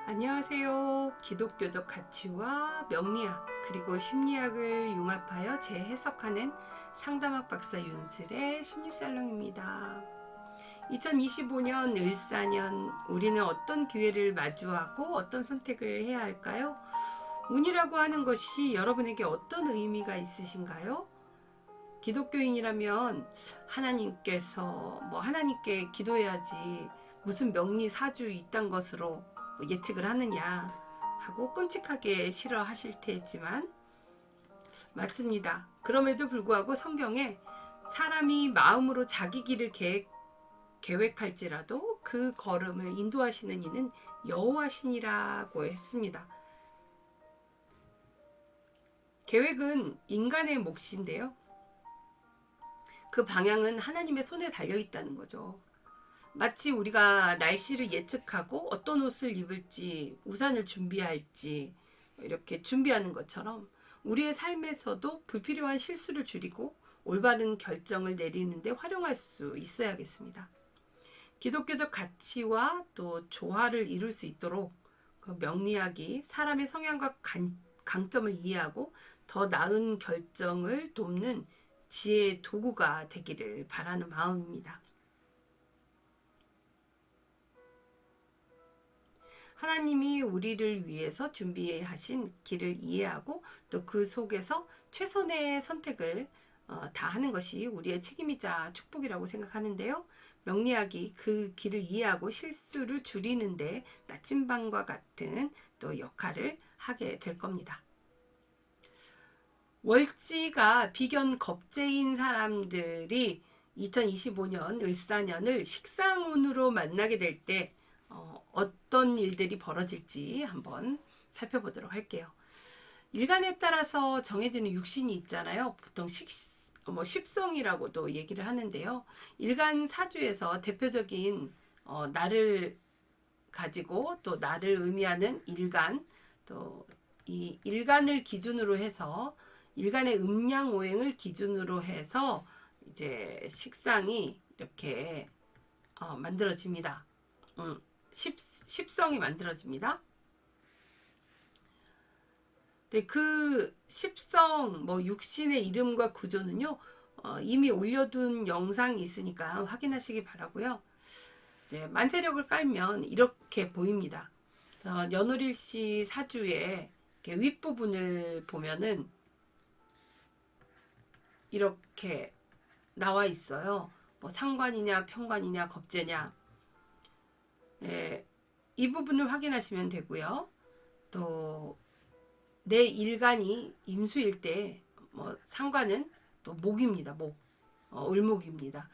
안녕하세요. 기독교적 가치와 명리학 그리고 심리학을 융합하여 재해석하는 상담학 박사 윤슬의 심리살롱입니다. 2025년 을사년 우리는 어떤 기회를 마주하고 어떤 선택을 해야 할까요? 운이라고 하는 것이 여러분에게 어떤 의미가 있으신가요? 기독교인이라면 하나님께 기도해야지 무슨 명리 사주 이딴 것으로 예측을 하느냐 하고 끔찍하게 싫어하실 테지만 맞습니다. 그럼에도 불구하고 성경에 사람이 마음으로 자기 길을 계획할지라도 그 걸음을 인도하시는 이는 여호와시니라고 했습니다. 계획은 인간의 몫인데요. 그 방향은 하나님의 손에 달려 있다는 거죠. 마치 우리가 날씨를 예측하고 어떤 옷을 입을지, 우산을 준비할지 이렇게 준비하는 것처럼 우리의 삶에서도 불필요한 실수를 줄이고 올바른 결정을 내리는데 활용할 수 있어야겠습니다. 기독교적 가치와 또 조화를 이룰 수 있도록 그 명리학이 사람의 성향과 강점을 이해하고 더 나은 결정을 돕는 지혜의 도구가 되기를 바라는 마음입니다. 하나님이 우리를 위해서 준비하신 길을 이해하고 또 그 속에서 최선의 선택을 다 하는 것이 우리의 책임이자 축복이라고 생각하는데요. 명리학이 그 길을 이해하고 실수를 줄이는데 나침반과 같은 또 역할을 하게 될 겁니다. 월지가 비견 겁재인 사람들이 2025년 을사년을 식상운으로 만나게 될 때 어떤 일들이 벌어질지 한번 살펴보도록 할게요. 일간에 따라서 정해지는 육신이 있잖아요. 보통 십성이라고도 얘기를 하는데요. 일간 사주에서 대표적인 나를 가지고 또 나를 의미하는 일간, 또 이 일간을 기준으로 해서 일간의 음양오행을 기준으로 해서 이제 식상이 이렇게 만들어집니다. 십성이 만들어집니다. 네, 그 십성 육신의 이름과 구조는요 이미 올려둔 영상이 있으니까 확인하시기 바라고요. 이제 만세력을 깔면 이렇게 보입니다. 연월일시 사주의 윗부분을 보면은 이렇게 나와 있어요. 상관이냐 편관이냐 겁재냐. 네, 이 부분을 확인하시면 되고요. 또 내 일간이 임수일 때 상관은 또 목입니다. 목. 을목입니다.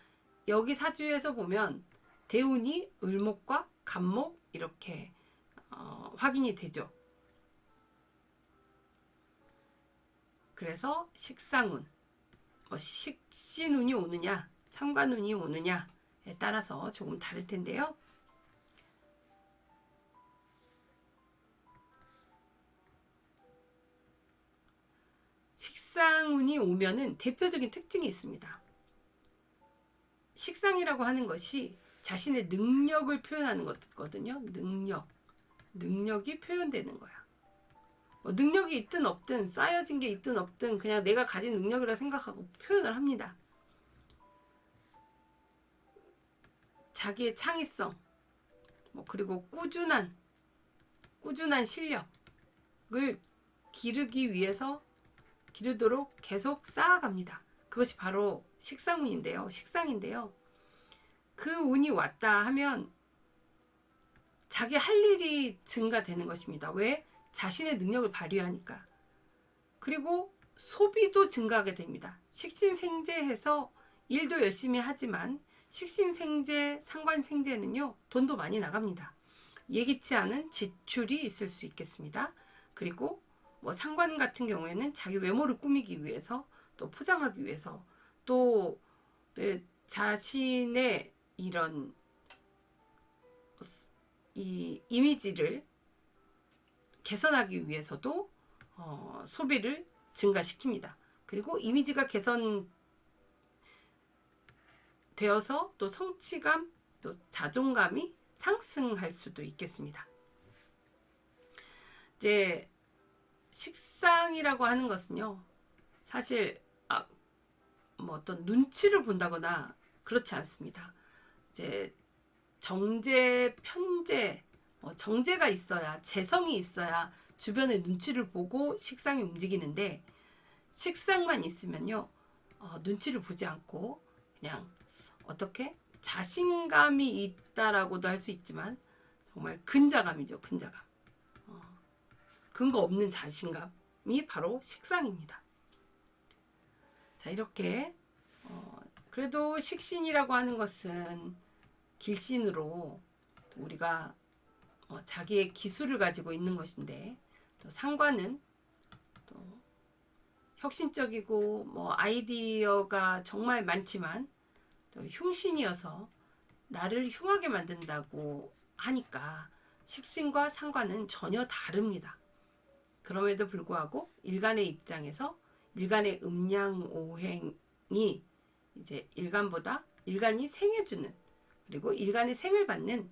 여기 사주에서 보면 대운이 을목과 간목 이렇게 확인이 되죠. 그래서 식상운, 식신운이 오느냐 상관운이 오느냐에 따라서 조금 다를 텐데요. 식상운이 오면은 대표적인 특징이 있습니다. 식상이라고 하는 것이 자신의 능력을 표현하는 거거든요. 능력이 표현되는 거야. 능력이 있든 없든 쌓여진 게 있든 없든 그냥 내가 가진 능력이라 생각하고 표현을 합니다. 자기의 창의성 그리고 꾸준한 실력을 기르도록 계속 쌓아갑니다. 그것이 바로 식상인데요. 그 운이 왔다 하면 자기 할 일이 증가되는 것입니다. 왜? 자신의 능력을 발휘하니까. 그리고 소비도 증가하게 됩니다. 식신생재해서 일도 열심히 하지만 식신생재, 상관생재는요 돈도 많이 나갑니다. 예기치 않은 지출이 있을 수 있겠습니다. 그리고 상관 같은 경우에는 자기 외모를 꾸미기 위해서 또 포장하기 위해서 또 자신의 이런 이 이미지를 개선하기 위해서도 소비를 증가시킵니다. 그리고 이미지가 개선되어서 또 성취감, 또 자존감이 상승할 수도 있겠습니다. 이제 식상이라고 하는 것은요, 사실 뭐 어떤 눈치를 본다거나 그렇지 않습니다. 이제 정제, 편제, 정제가 있어야, 재성이 있어야 주변의 눈치를 보고 식상이 움직이는데, 식상만 있으면요, 눈치를 보지 않고 그냥 어떻게 자신감이 있다라고도 할 수 있지만 정말 근자감이죠. 근자감. 근거 없는 자신감이 바로 식상입니다. 자, 이렇게 그래도 식신이라고 하는 것은 길신으로 우리가 자기의 기술을 가지고 있는 것인데, 또 상관은 또 혁신적이고 뭐 아이디어가 정말 많지만 또 흉신이어서 나를 흉하게 만든다고 하니까 식신과 상관은 전혀 다릅니다. 그럼에도 불구하고 일간의 입장에서 일간의 음양오행이 이제 일간이 생해주는, 그리고 일간의 생을 받는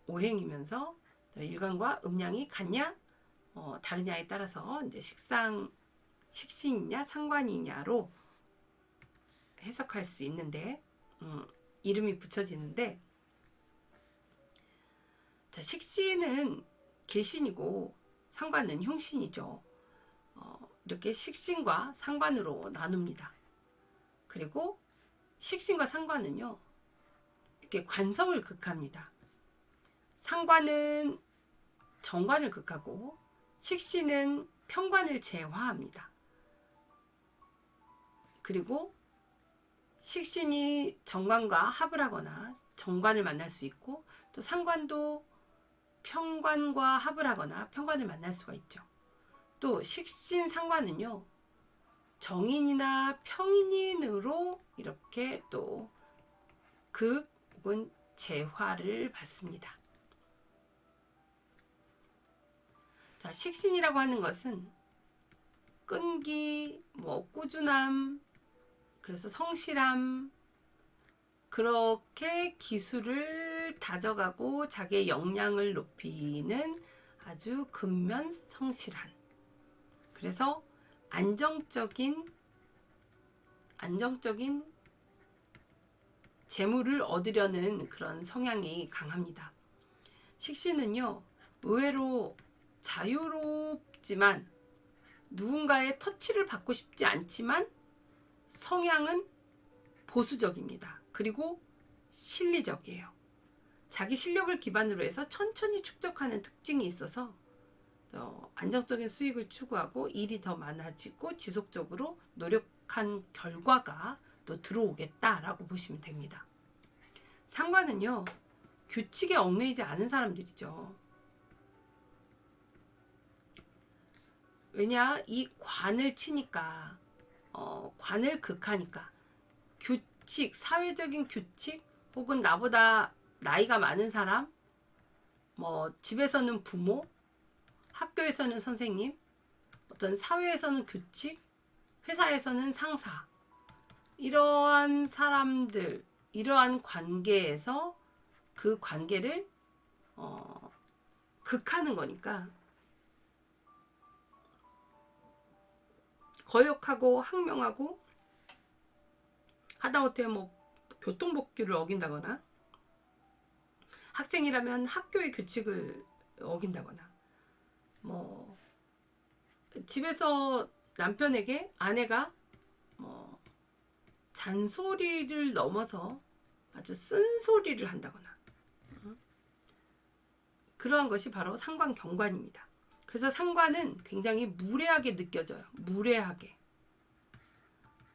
오행이면서 일간과 음양이 같냐 다르냐에 따라서 이제 식신이냐 상관이냐로 해석할 수 있는데, 이름이 붙여지는데, 자, 식신은 길신이고 상관은 흉신이죠. 이렇게 식신과 상관으로 나눕니다. 그리고 식신과 상관은요, 이렇게 관성을 극합니다. 상관은 정관을 극하고 식신은 편관을 제화합니다. 그리고 식신이 정관과 합을 하거나 정관을 만날 수 있고, 또 상관도 편관과 합을 하거나 편관을 만날 수가 있죠. 또 식신 상관은요, 정인이나 평인으로 이렇게 또 극 혹은 재화를 받습니다. 자, 식신이라고 하는 것은 끈기, 꾸준함, 그래서 성실함, 그렇게 기술을 다져가고 자기의 역량을 높이는 아주 근면성실한, 그래서 안정적인 재물을 얻으려는 그런 성향이 강합니다. 식신은요, 의외로 자유롭지만 누군가의 터치를 받고 싶지 않지만 성향은 보수적입니다. 그리고 실리적이에요. 자기 실력을 기반으로 해서 천천히 축적하는 특징이 있어서 안정적인 수익을 추구하고 일이 더 많아지고 지속적으로 노력한 결과가 또 들어오겠다라고 보시면 됩니다. 상관은요, 규칙에 얽매이지 않은 사람들이죠. 왜냐, 이 관을 치니까, 관을 극하니까 규칙, 사회적인 규칙, 혹은 나보다 나이가 많은 사람, 집에서는 부모, 학교에서는 선생님, 어떤 사회에서는 규칙, 회사에서는 상사, 이러한 사람들, 이러한 관계에서 그 관계를 극하는 거니까 거역하고 항명하고, 하다못해 교통법규를 어긴다거나, 학생이라면 학교의 규칙을 어긴다거나, 집에서 남편에게 아내가 잔소리를 넘어서 아주 쓴소리를 한다거나, 그러한 것이 바로 상관경관입니다. 그래서 상관은 굉장히 무례하게 느껴져요. 무례하게.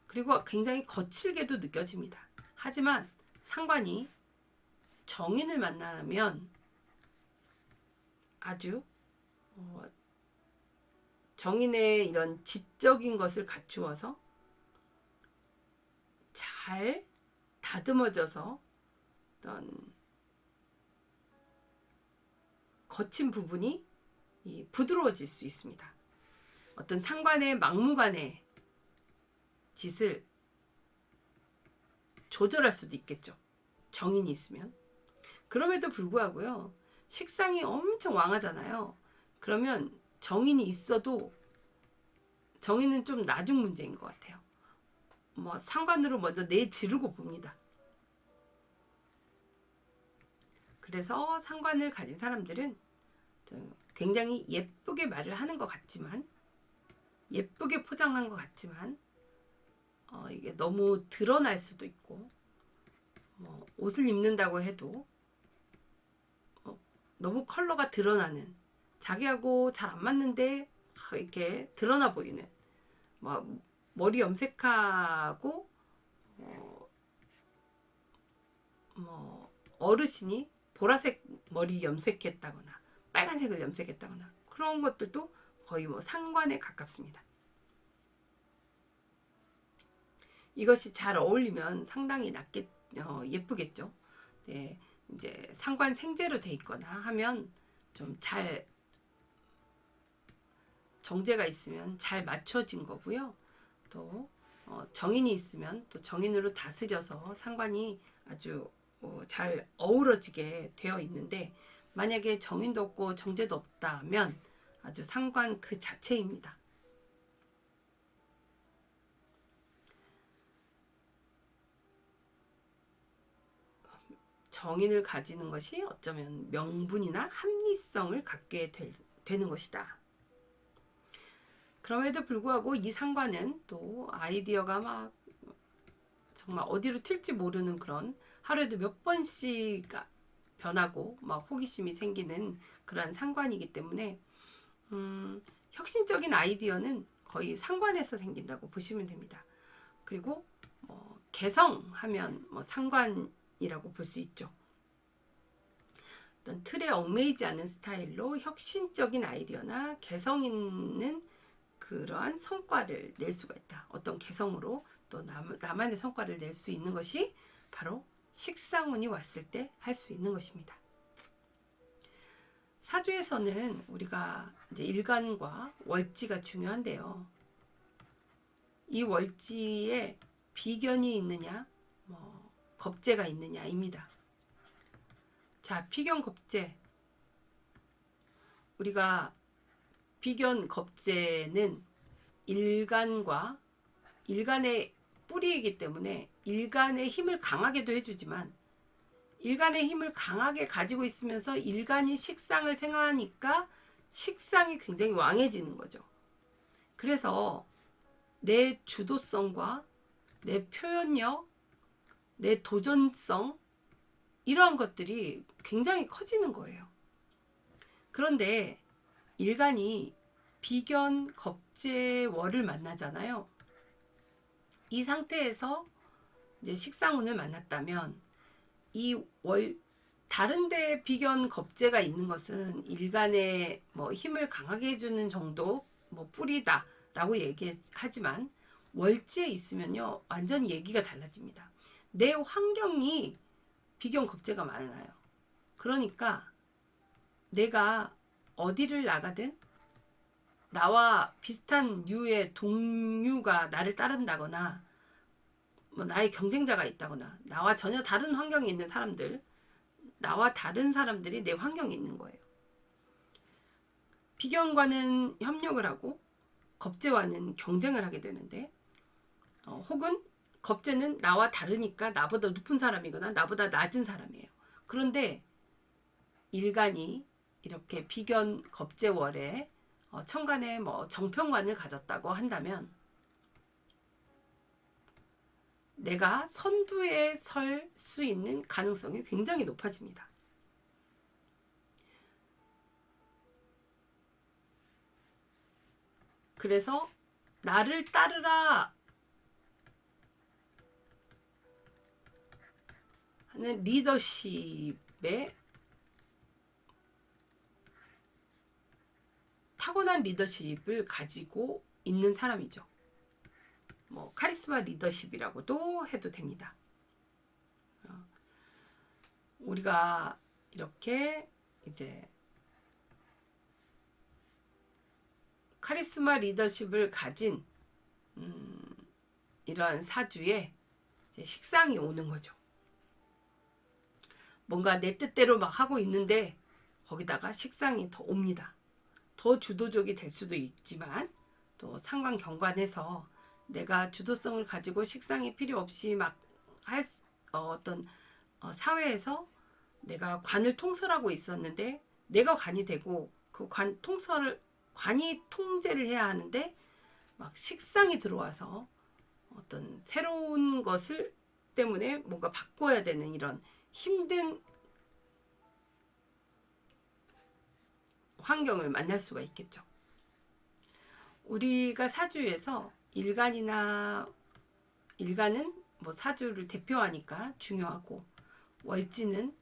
그리고 굉장히 거칠게도 느껴집니다. 하지만 상관이 정인을 만나면 아주 정인의 이런 지적인 것을 갖추어서 잘 다듬어져서 어떤 거친 부분이 부드러워질 수 있습니다. 어떤 상관의 막무가내 짓을 조절할 수도 있겠죠. 정인이 있으면. 그럼에도 불구하고요, 식상이 엄청 왕하잖아요. 그러면 정인이 있어도 정인은 좀 나중 문제인 것 같아요. 뭐 상관으로 먼저 내지르고 봅니다. 그래서 상관을 가진 사람들은 굉장히 예쁘게 말을 하는 것 같지만, 예쁘게 포장한 것 같지만 이게 너무 드러날 수도 있고, 뭐 옷을 입는다고 해도 너무 컬러가 드러나는, 자기하고 잘 안 맞는데 이렇게 드러나 보이는, 뭐 머리 염색하고 뭐 어르신이 보라색 머리 염색했다거나 빨간색을 염색했다거나 그런 것들도 거의 뭐 상관에 가깝습니다. 이것이 잘 어울리면 상당히 예쁘겠죠. 네, 이제 상관 생제로 돼 있거나 하면 좀 잘 정제가 있으면 잘 맞춰진 거고요. 또 정인이 있으면 또 정인으로 다스려서 상관이 아주 잘 어우러지게 되어 있는데, 만약에 정인도 없고 정제도 없다면 아주 상관 그 자체입니다. 정인을 가지는 것이 어쩌면 명분이나 합리성을 갖게 되는 것이다. 그럼에도 불구하고 이 상관은 또 아이디어가 막 정말 어디로 튈지 모르는 그런, 하루에도 몇 번씩 변하고 막 호기심이 생기는 그런 상관이기 때문에 혁신적인 아이디어는 거의 상관에서 생긴다고 보시면 됩니다. 그리고 개성하면 상관이라고 볼 수 있죠. 어떤 틀에 얽매이지 않은 스타일로 혁신적인 아이디어나 개성 있는 그러한 성과를 낼 수가 있다. 어떤 개성으로 또 나만의 성과를 낼 수 있는 것이 바로 식상운이 왔을 때 할 수 있는 것입니다. 사주에서는 우리가 이제 일간과 월지가 중요한데요. 이 월지에 비견이 있느냐, 겁재가 있느냐입니다. 자, 비견 겁재. 우리가 비견 겁재는 일간의 뿌리이기 때문에 일간의 힘을 강하게도 해주지만, 일간의 힘을 강하게 가지고 있으면서 일간이 식상을 생하니까 식상이 굉장히 왕해지는 거죠. 그래서 내 주도성과 내 표현력, 내 도전성, 이러한 것들이 굉장히 커지는 거예요. 그런데 일간이 비견 겁재월을 만나잖아요. 이 상태에서 이제 식상운을 만났다면 이 다른 데 비견 겁재가 있는 것은 일간의 힘을 강하게 해주는 정도 뿌리다라고 얘기하지만, 월지에 있으면요 완전히 얘기가 달라집니다. 내 환경이 비견 겁재가 많아요. 그러니까 내가 어디를 나가든 나와 비슷한 류의 동류가 나를 따른다거나, 나의 경쟁자가 있다거나, 나와 전혀 다른 환경에 있는 사람들, 나와 다른 사람들이 내 환경에 있는 거예요. 비견과는 협력을 하고 겁재와는 경쟁을 하게 되는데, 혹은 겁재는 나와 다르니까 나보다 높은 사람이거나 나보다 낮은 사람이에요. 그런데 일간이 이렇게 비견 겁재월에 천간에 정평관을 가졌다고 한다면 내가 선두에 설 수 있는 가능성이 굉장히 높아집니다. 그래서 나를 따르라 하는 리더십에 타고난 리더십을 가지고 있는 사람이죠. 카리스마 리더십이라고도 해도 됩니다. 우리가 이렇게 이제 카리스마 리더십을 가진 이러한 사주에 이제 식상이 오는 거죠. 뭔가 내 뜻대로 막 하고 있는데 거기다가 식상이 더 옵니다. 더 주도적이 될 수도 있지만 또 상관 경관에서 내가 주도성을 가지고 식상이 필요 없이 막 어떤 사회에서 내가 관을 통솔하고 있었는데 내가 관이 되고 그 관이 통제를 해야 하는데 막 식상이 들어와서 어떤 새로운 것을 때문에 뭔가 바꿔야 되는 이런 힘든 환경을 만날 수가 있겠죠. 우리가 사주에서 일간은 뭐 사주를 대표하니까 중요하고, 월지는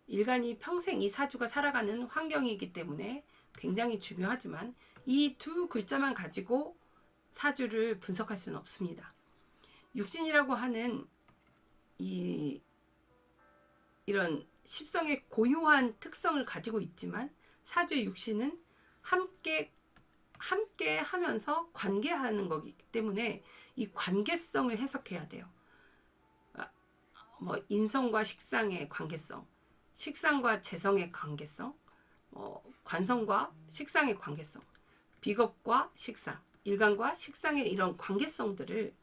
일간이 평생 이 사주가 살아가는 환경이기 때문에 굉장히 중요하지만 이 두 글자만 가지고 사주를 분석할 수는 없습니다. 육신이라고 하는 이런 십성의 고유한 특성을 가지고 있지만 사주의 육신은 함께 하면서 관계하는 거기 때문에 이 관계성을 해석해야 돼요. 뭐 인성과 식상의 관계성, 식상과 재성의 관계성, 관성과 식상의 관계성, 비겁과 식상, 일간과 식상의 이런 관계성들을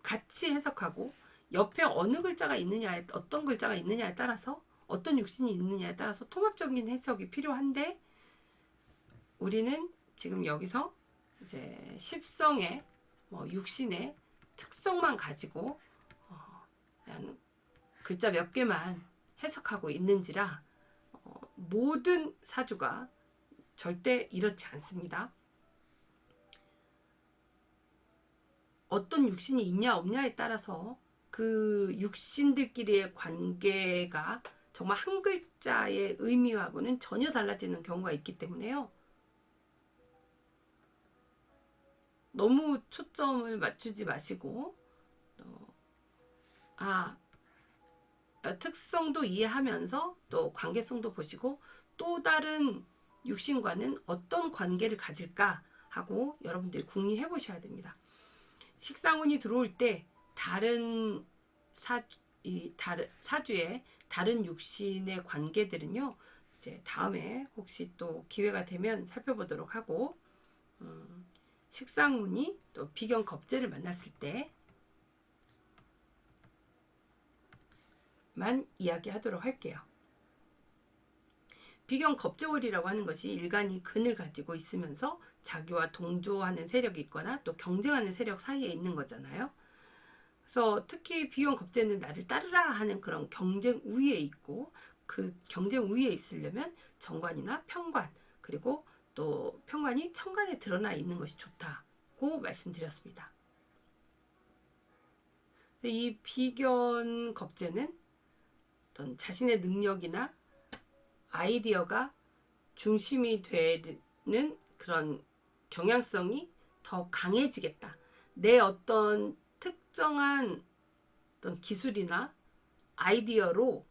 같이 해석하고 옆에 어느 글자가 있느냐에 어떤 글자가 있느냐에 따라서 어떤 육신이 있느냐에 따라서 통합적인 해석이 필요한데, 우리는 지금 여기서 이제 십성의 육신의 특성만 가지고 그냥 글자 몇 개만 해석하고 있는지라 모든 사주가 절대 이렇지 않습니다. 어떤 육신이 있냐 없냐에 따라서 그 육신들끼리의 관계가 정말 한 글자의 의미하고는 전혀 달라지는 경우가 있기 때문에요. 너무 초점을 맞추지 마시고 특성도 이해하면서 또 관계성도 보시고 또 다른 육신과는 어떤 관계를 가질까 하고 여러분들이 궁리해 보셔야 됩니다. 식상운이 들어올 때 다른 사주의 다른 육신의 관계들은요, 이제 다음에 혹시 또 기회가 되면 살펴보도록 하고, 식상운이 또 비견 겁재를 만났을 때만 이야기하도록 할게요. 비견 겁재월이라고 하는 것이 일간이 근을 가지고 있으면서 자기와 동조하는 세력이 있거나 또 경쟁하는 세력 사이에 있는 거잖아요. 그래서 특히 비견 겁재는 나를 따르라 하는 그런 경쟁 우위에 있고, 그 경쟁 우위에 있으려면 정관이나 편관, 그리고 또 편관이 천간에 드러나 있는 것이 좋다고 말씀드렸습니다. 이 비견 겁재는 어떤 자신의 능력이나 아이디어가 중심이 되는 그런 경향성이 더 강해지겠다. 내 어떤 특정한 어떤 기술이나 아이디어로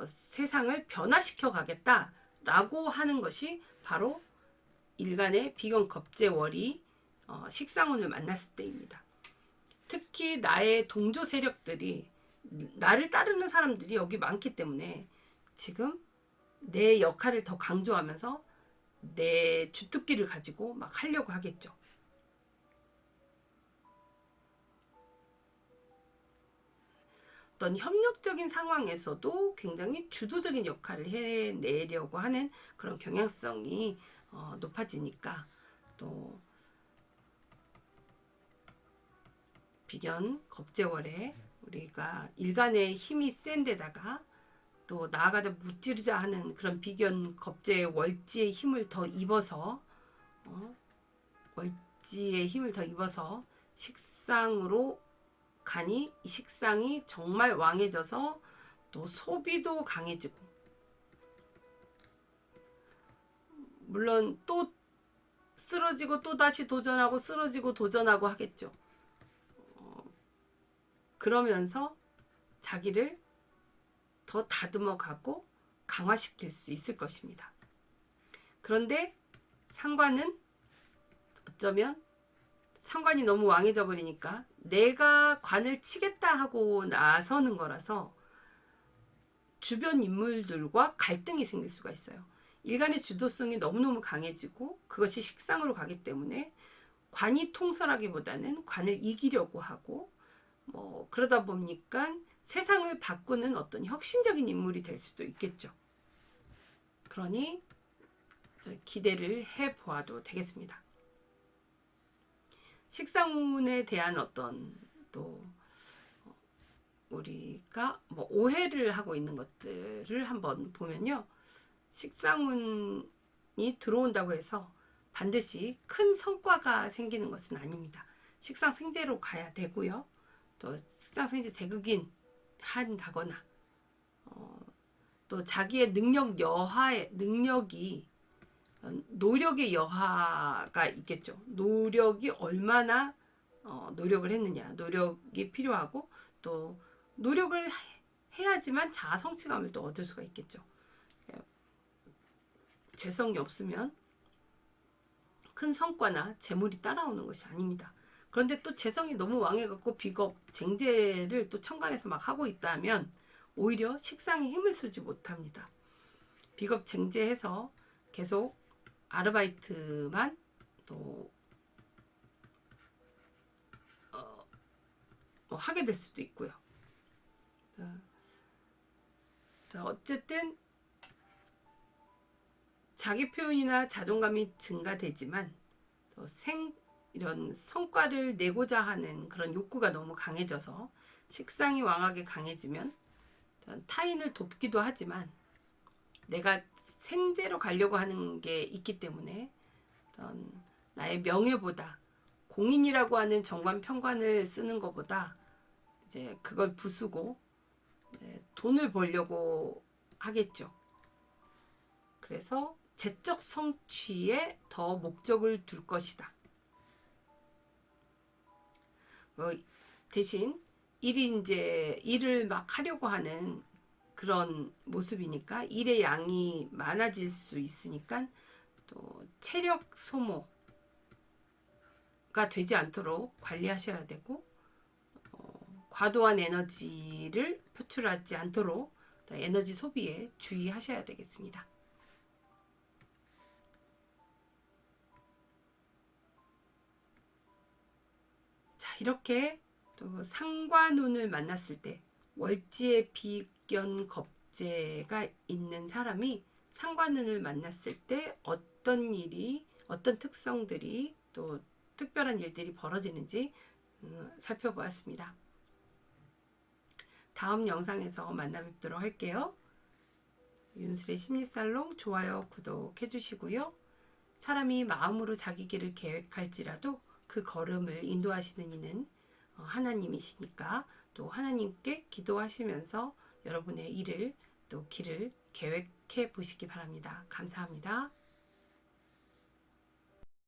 세상을 변화시켜 가겠다라고 하는 것이 바로 일간의 비견 겁재월이 식상운을 만났을 때입니다. 특히 나의 동조 세력들이, 나를 따르는 사람들이 여기 많기 때문에 지금 내 역할을 더 강조하면서 내 주특기를 가지고 막 하려고 하겠죠. 어떤 협력적인 상황에서도 굉장히 주도적인 역할을 해내려고 하는 그런 경향성이 높아지니까, 또 비견 겁재월에 우리가 일간의 힘이 센 데다가 또 나아가자 무찌르자 하는 그런 비견 겁재 월지의 힘을 더 입어서 식상으로 가니 이 식상이 정말 왕해져서 또 소비도 강해지고, 물론 또 쓰러지고 또 다시 도전하고 쓰러지고 도전하고 하겠죠. 그러면서 자기를 더 다듬어 가고 강화시킬 수 있을 것입니다. 그런데 상관은 어쩌면 상관이 너무 왕해져 버리니까 내가 관을 치겠다 하고 나서는 거라서 주변 인물들과 갈등이 생길 수가 있어요. 일간의 주도성이 너무너무 강해지고 그것이 식상으로 가기 때문에 관이 통솔하기보다는 관을 이기려고 하고 뭐 그러다 보니까 세상을 바꾸는 어떤 혁신적인 인물이 될 수도 있겠죠. 그러니 기대를 해보아도 되겠습니다. 식상운에 대한 어떤 또 우리가 뭐 오해를 하고 있는 것들을 한번 보면요. 식상운이 들어온다고 해서 반드시 큰 성과가 생기는 것은 아닙니다. 식상생재로 가야 되고요. 또 식상생재 제극인 한다거나 또 자기의 능력이 노력의 여하가 있겠죠. 노력이 얼마나 노력을 했느냐, 노력이 필요하고 또 노력을 해야지만 자아 성취감을 또 얻을 수가 있겠죠. 재성이 없으면 큰 성과나 재물이 따라오는 것이 아닙니다. 그런데 또 재성이 너무 왕해갖고 비겁, 쟁제를 또 천간에서 막 하고 있다면 오히려 식상에 힘을 쓰지 못합니다. 비겁 쟁제해서 계속 아르바이트만 또 하게 될 수도 있고요. 어쨌든 자기 표현이나 자존감이 증가되지만 이런 성과를 내고자 하는 그런 욕구가 너무 강해져서 식상이 왕하게 강해지면 타인을 돕기도 하지만 내가 생재로 가려고 하는 게 있기 때문에 나의 명예보다 공인이라고 하는 정관 편관을 쓰는 것보다 이제 그걸 부수고 돈을 벌려고 하겠죠. 그래서 재적 성취에 더 목적을 둘 것이다. 대신 일을 막 하려고 하는 그런 모습이니까 일의 양이 많아질 수 있으니까 또 체력 소모가 되지 않도록 관리하셔야 되고 과도한 에너지를 표출하지 않도록 에너지 소비에 주의하셔야 되겠습니다. 자, 이렇게 또 상관운을 만났을 때 월지의 비견 겁재가 있는 사람이 상관운을 만났을 때 어떤 일이, 어떤 특성들이 또 특별한 일들이 벌어지는지 살펴보았습니다. 다음 영상에서 만나 뵙도록 할게요. 윤술의 심리살롱 좋아요, 구독해 주시고요. 사람이 마음으로 자기 길을 계획할지라도 그 걸음을 인도하시는 이는 하나님이시니까 또 하나님께 기도하시면서 여러분의 일을 또 길을 계획해 보시기 바랍니다. 감사합니다.